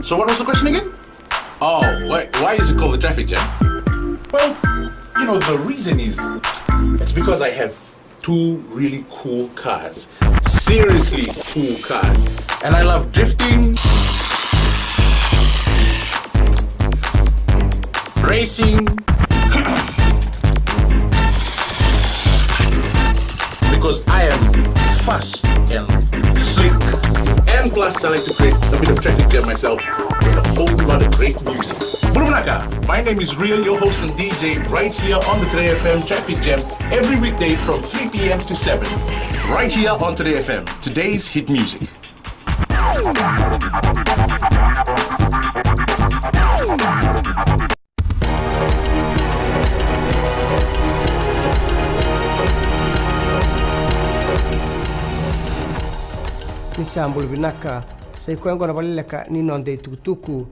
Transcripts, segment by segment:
So what was the question again? Oh, why is it called the traffic jam? Well, the reason is, it's because I have two really cool cars. Seriously cool cars. And I love drifting, racing, because I am fast and slick. And plus, I like to create a bit of traffic jam myself with a whole lot of great music. Bulumnaka, my name is Real, your host and DJ, right here on the Today FM Traffic Jam every weekday from 3 p.m. to 7. Right here on Today FM, today's hit music. Nisambul binaka sai kwengo na Vakaleleka ni nonde tukutuku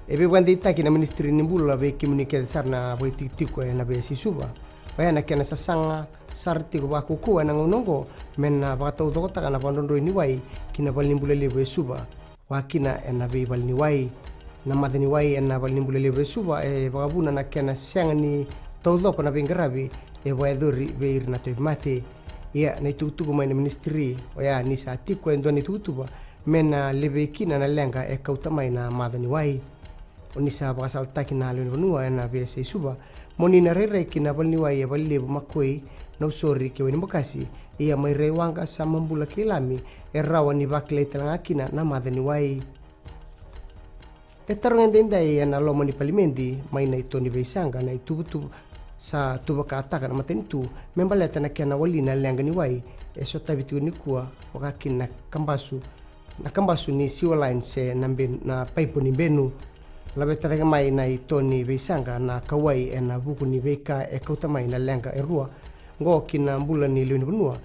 ebe wande itaki na ministry ni mbula be communicate sarna be titiku na be sisuba bayana kena sasanga sarti ko bakuku na ngonongo menna bakato dokota kana pandondo ni wai kina bal nimbulele be suba wakina na be bal ni wai na madani wai na bal nimbulele be suba e bakabuna na kena sangani todo ko na bengarabi e waedori be irna to mate ya na tutuku mai ministry ya ni sati ko endo ni tutuba mena lebe kina na lenga e kauta mai na madani wai onisa bakasal takina le nua na be se suba moni na rere kina balni wai e balle makoi no sorry ke wani makasi ia mai rewanga samambula kilami e rawani bakle telanga kina na madani wai e tarunga denda e na lomo ni palimendi mai na itoni beisanga na itubutu sa tubaka ataka na matenitu membaleta na kiana walina lenga ni wai e sotabitu ni kuwa wakakina kambasu ni siwa line se na paipo ni benu labeta tega mai na itoni beisanga na kawai e na buku ni beika e kauta mai na lenga e rua ngo kina mbula ni liuni bunua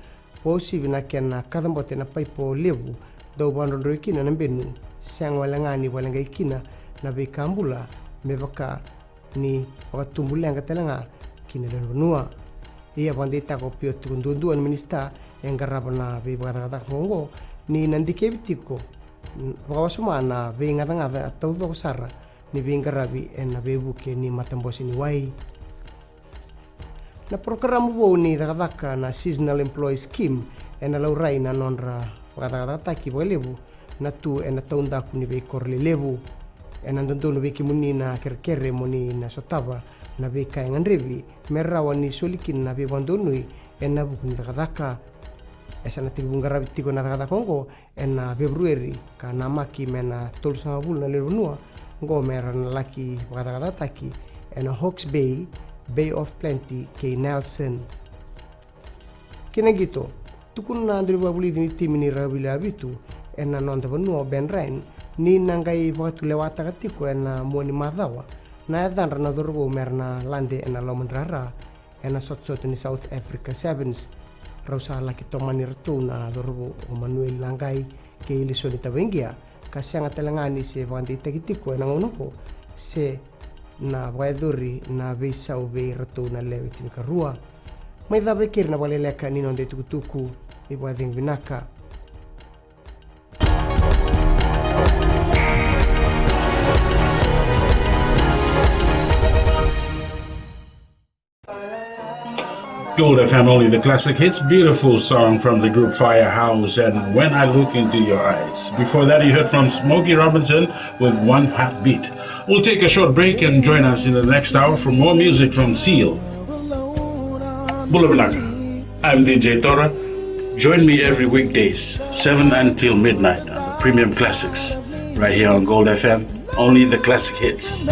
posi bina kiana kadambote na paipo levu dau bandondro ikina na benu siang walangani walenga ikina na beika mbula mevaka ni wakatumbulanga telanga kina dan benua ia bandita ko pio tukundunduan minista yang garaba na be bagata ngongo ni nandike bitiko wakawasuma na be ngata atau ko sara ni be ngarabi en na be buke ni matambosi ni wai na program bo ni dagaka na seasonal employee scheme en laurai na nonra bagata ki bolebu na tu en na taunda ku ni be korle lebu en andondono be kimuni na kerkere moni na sotaba na be kaingan revi merrawa ni solikin na be bandonui en na bukun dagaka esa na tibunga rabitiko na dagaka kongo en na february ka na maki mena tolsa bul na lenua ngo mer na laki dagaka taki en Hawke's Bay of Plenty ke Nelson kinagito tukun na andri babuli ni timini rabila bitu en na nonda benua ben rain ni nangai waktu lewata katiko en na moni madawa na dan na dorbo merna lande en na lomandrara en na sot ni South Africa Sevens rausa laki tomani ratu na dorbo Manuel Langai ke ili solita bengia kasyanga telangani se wandi takitiko en ngonoko se na waedori na beisau be ratu na lewitin karua mai da bekir na Vakaleleka ni nonde tukutuku ni wading vinaka. Gold FM, only the classic hits. Beautiful song from the group Firehouse and When I Look Into Your Eyes. Before that, you heard from Smokey Robinson with One Heartbeat. We'll take a short break and join us in the next hour for more music from Seal. Bulumnaka, I'm DJ Tora. Join me every weekdays, 7 until midnight on the Premium Classics. Right here on Gold FM, only the classic hits.